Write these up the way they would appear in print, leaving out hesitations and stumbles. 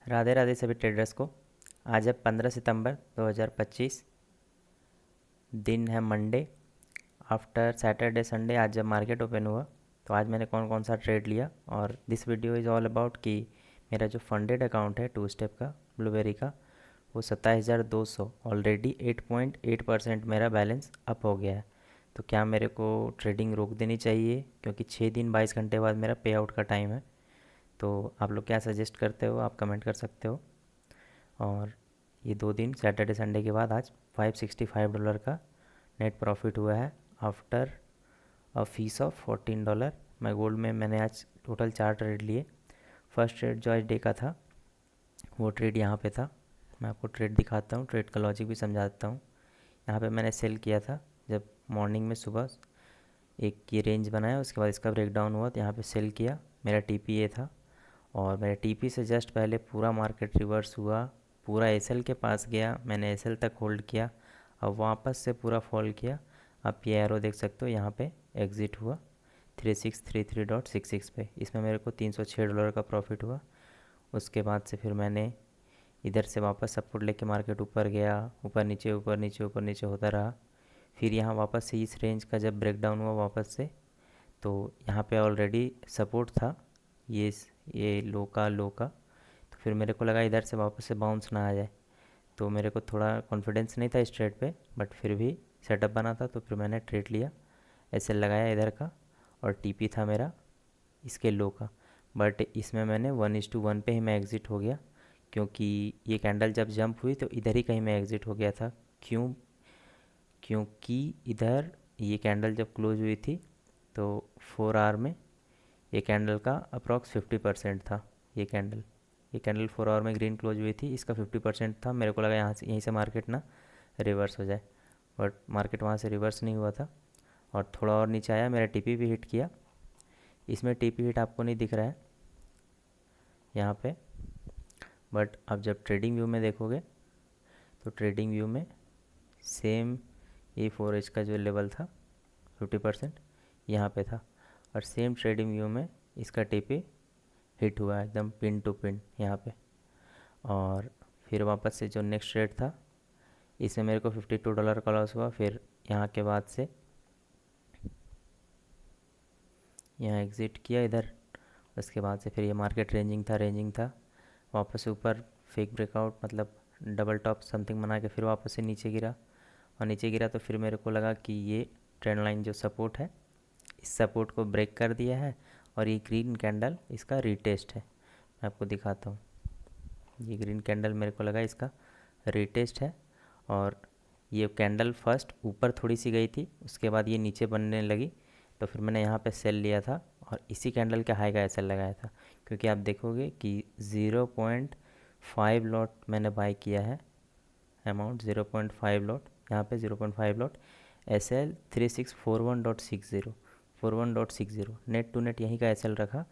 राधे राधे सभी ट्रेडर्स को। आज है 15 सितंबर 2025। दिन है मंडे। आफ्टर सैटरडे संडे आज जब मार्केट ओपन हुआ तो आज मैंने कौन कौन सा ट्रेड लिया, और this video is all about कि मेरा जो फंडेड अकाउंट है टू स्टेप का ब्लूबेरी का, वो 27,200 ऑलरेडी 8.8% मेरा बैलेंस अप हो गया है। तो क्या मेरे को ट्रेडिंग रोक देनी चाहिए, क्योंकि 6 दिन 22 घंटे बाद मेरा पे आउट का टाइम है। तो आप लोग क्या सजेस्ट करते हो, आप कमेंट कर सकते हो। और ये 2 दिन सैटरडे संडे के बाद आज $565 का नेट प्रॉफिट हुआ है आफ्टर अ फीस ऑफ $14। मैं गोल्ड में मैंने आज टोटल 4 ट्रेड लिए। फर्स्ट ट्रेड जो आज डे का था वो ट्रेड यहाँ पे था। मैं आपको ट्रेड दिखाता हूँ, ट्रेड का लॉजिक भी समझा देता हूँ। यहाँ पे मैंने सेल किया था जब मॉर्निंग में सुबह एक ये रेंज बनाया, उसके बाद इसका ब्रेकडाउन हुआ तो यहाँ पे सेल किया। मेरा टीपी ये था, और मेरे टीपी से जस्ट पहले पूरा मार्केट रिवर्स हुआ, पूरा एसएल के पास गया, मैंने एसएल तक होल्ड किया, अब वापस से पूरा फॉल किया। आप ये एरो देख सकते हो, यहाँ पे एग्ज़िट हुआ 3633.66 पे। इसमें मेरे को $306 का प्रॉफिट हुआ। उसके बाद से फिर मैंने इधर से वापस सपोर्ट लेके मार्केट ऊपर गया, ऊपर नीचे ऊपर नीचे ऊपर नीचे होता रहा। फिर यहाँ वापस से इस रेंज का जब ब्रेकडाउन हुआ वापस से, तो यहाँ पे ऑलरेडी सपोर्ट था ये ये लो का। तो फिर मेरे को लगा इधर से वापस से बाउंस ना आ जाए, तो मेरे को थोड़ा कॉन्फिडेंस नहीं था इस ट्रेड पे, बट फिर भी सेटअप बना था तो फिर मैंने ट्रेड लिया, ऐसे लगाया इधर का। और टीपी था मेरा इसके लो का, बट इसमें मैंने 1:1 पे ही मैं एग्ज़िट हो गया, क्योंकि ये कैंडल जब जंप हुई तो इधर ही कहीं मैं एग्ज़िट हो गया था। क्यों? क्योंकि इधर ये कैंडल जब क्लोज हुई थी तो 4 आवर में ये कैंडल का अप्रॉक्स 50% था। ये कैंडल 4 आवर में ग्रीन क्लोज हुई थी, इसका 50% था। मेरे को लगा यहाँ से यहीं से मार्केट ना रिवर्स हो जाए, बट मार्केट वहाँ से रिवर्स नहीं हुआ था और थोड़ा और नीचे आया, मेरा टीपी भी हिट किया। इसमें टीपी हिट आपको नहीं दिख रहा है यहाँ पे, बट आप जब ट्रेडिंग व्यू में देखोगे तो ट्रेडिंग व्यू में सेम ये 4H का जो लेवल था 50% यहाँ पे था, और सेम ट्रेडिंग व्यू में इसका टीपी हिट हुआ एकदम पिन टू पिन यहाँ पे। और फिर वापस से जो नेक्स्ट ट्रेड था इसमें मेरे को $52 का लॉस हुआ। फिर यहाँ के बाद से यहाँ एग्ज़िट किया इधर। उसके बाद से फिर ये मार्केट रेंजिंग था वापस से ऊपर फेक ब्रेकआउट, मतलब डबल टॉप समथिंग बना के फिर वापस से नीचे गिरा। और नीचे गिरा तो फिर मेरे को लगा कि ये ट्रेंड लाइन जो सपोर्ट है इस सपोर्ट को ब्रेक कर दिया है, और ये ग्रीन कैंडल इसका रीटेस्ट है। मैं आपको दिखाता हूँ, ये ग्रीन कैंडल मेरे को लगा इसका रीटेस्ट है। और ये कैंडल फर्स्ट ऊपर थोड़ी सी गई थी, उसके बाद ये नीचे बनने लगी, तो फिर मैंने यहाँ पे सेल लिया था और इसी कैंडल के हाई का एसएल लगाया था। क्योंकि आप देखोगे कि 0.5 लॉट मैंने बाय किया है, अमाउंट 0.5 लॉट, यहाँ पे 0.5 lot SL 3641.60 net to net यहीं का एसएल रखा।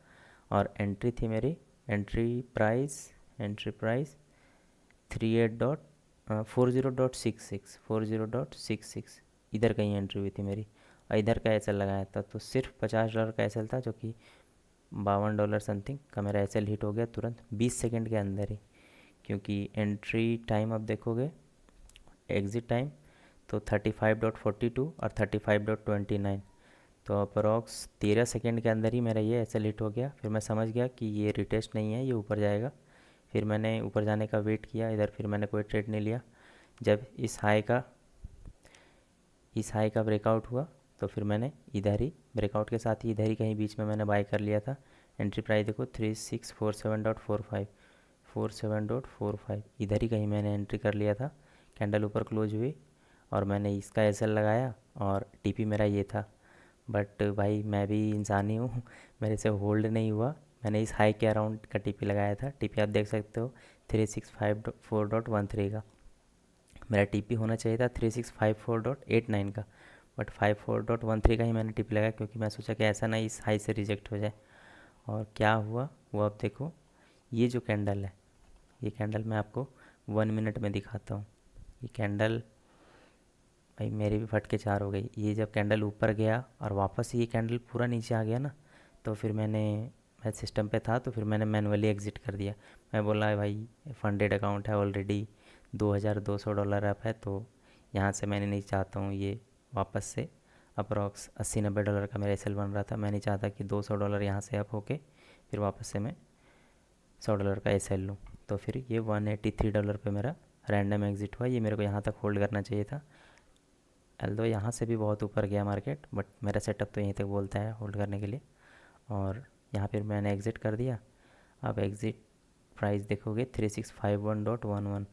और एंट्री थी मेरी, एंट्री प्राइस 40.66 इधर कहीं एंट्री हुई थी मेरी, और इधर का एसएल लगाया था। तो सिर्फ $50 का एसएल था, जो कि $52 समथिंग का मेरा एसएल हिट हो गया तुरंत 20 सेकंड के अंदर ही। क्योंकि एंट्री टाइम आप देखोगे, एग्ज़िट टाइम तो 35.42 और 35.29, तो अप्रॉक्स 13 सेकंड के अंदर ही मेरा ये एसएल हिट हो गया। फिर मैं समझ गया कि ये रिटेस्ट नहीं है, ये ऊपर जाएगा। फिर मैंने ऊपर जाने का वेट किया इधर, फिर मैंने कोई ट्रेड नहीं लिया। जब इस हाई का ब्रेकआउट हुआ तो फिर मैंने इधर ही ब्रेकआउट के साथ ही इधर ही कहीं बीच में मैंने बाय कर लिया था। एंट्री प्राइस देखो 3647.45 इधर ही कहीं मैंने एंट्री कर लिया था। कैंडल ऊपर क्लोज हुई और मैंने इसका एसएल लगाया, और टीपी मेरा ये था। बट भाई मैं भी इंसान ही हूँ मेरे से होल्ड नहीं हुआ। मैंने इस हाई के अराउंड का टीपी लगाया था, टीपी आप देख सकते हो 3654.13 का। मेरा टीपी होना चाहिए था 3654.89 का, बट 54.13 का ही मैंने टीपी लगाया, क्योंकि मैं सोचा कि ऐसा ना इस हाई से रिजेक्ट हो जाए। और क्या हुआ वो आप देखो, ये जो कैंडल है, ये कैंडल मैं आपको 1 मिनट में दिखाता हूँ। ये कैंडल भाई मेरी भी फट के चार हो गई। ये जब कैंडल ऊपर गया और वापस ये कैंडल पूरा नीचे आ गया ना, तो फिर मैं सिस्टम पे था तो फिर मैंने मैनुअली एग्ज़िट कर दिया। मैं बोला भाई फंडेड अकाउंट है ऑलरेडी, $2200 अप है, तो यहाँ से मैंने नहीं चाहता हूँ ये वापस से अप्रॉक्स $80-90 का मेरा एसएल बन रहा था, मैं नहीं चाहता कि $200 यहाँ से अप होके फिर वापस से मैं $100 का एसएल लूँ। तो फिर ये $183 पे मेरा रैंडम एग्ज़िट हुआ। ये मेरे को यहाँ तक होल्ड करना चाहिए था, एल्दो यहाँ से भी बहुत ऊपर गया मार्केट, बट मेरा सेटअप तो यहीं तक बोलता है होल्ड करने के लिए। और यहाँ फिर मैंने एग्ज़िट कर दिया। अब एग्ज़िट प्राइस देखोगे 3651.11,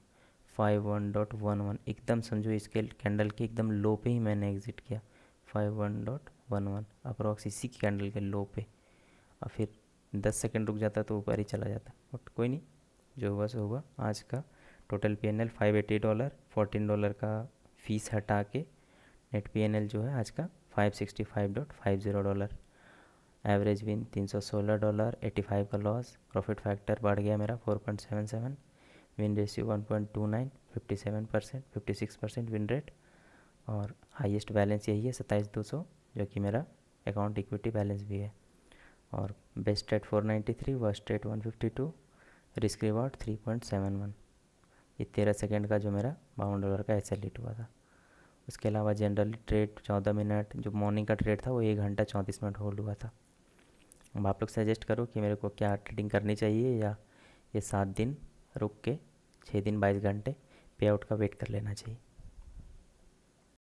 51.11 एकदम समझो इसके कैंडल के एकदम लो पे ही मैंने एग्ज़िट किया। 51.11 अप्रॉक्स इसी की कैंडल के लो पे। और फिर 10 सेकंड रुक जाता तो ऊपर ही चला जाता, बट कोई नहीं, जो हुआ सो हुआ। आज का टोटल पीएनएल $580, $14 का फीस हटा के नेट पीएनएल जो है आज का $565.50। एवरेज विन $316, 85 का लॉस। प्रॉफिट फैक्टर बढ़ गया मेरा 4.77। Win ratio 1.29, 57%, 56% win rate. और हाईएस्ट बैलेंस यही है 27,200, जो कि मेरा अकाउंट इक्विटी बैलेंस भी है। और best rate 493, worst rate 152, risk reward 3.71। ये 13 सेकेंड का जो मेरा $52 का एस एल हिट हुआ था। उसके अलावा जनरली ट्रेड 14 मिनट, जो मॉर्निंग का ट्रेड था वो 1 घंटा 34 मिनट होल्ड हुआ था। अब आप लोग सजेस्ट करो कि मेरे को क्या ट्रेडिंग करनी चाहिए, या ये 7 दिन रुक के 6 दिन 22 घंटे पे आउट का वेट कर लेना चाहिए।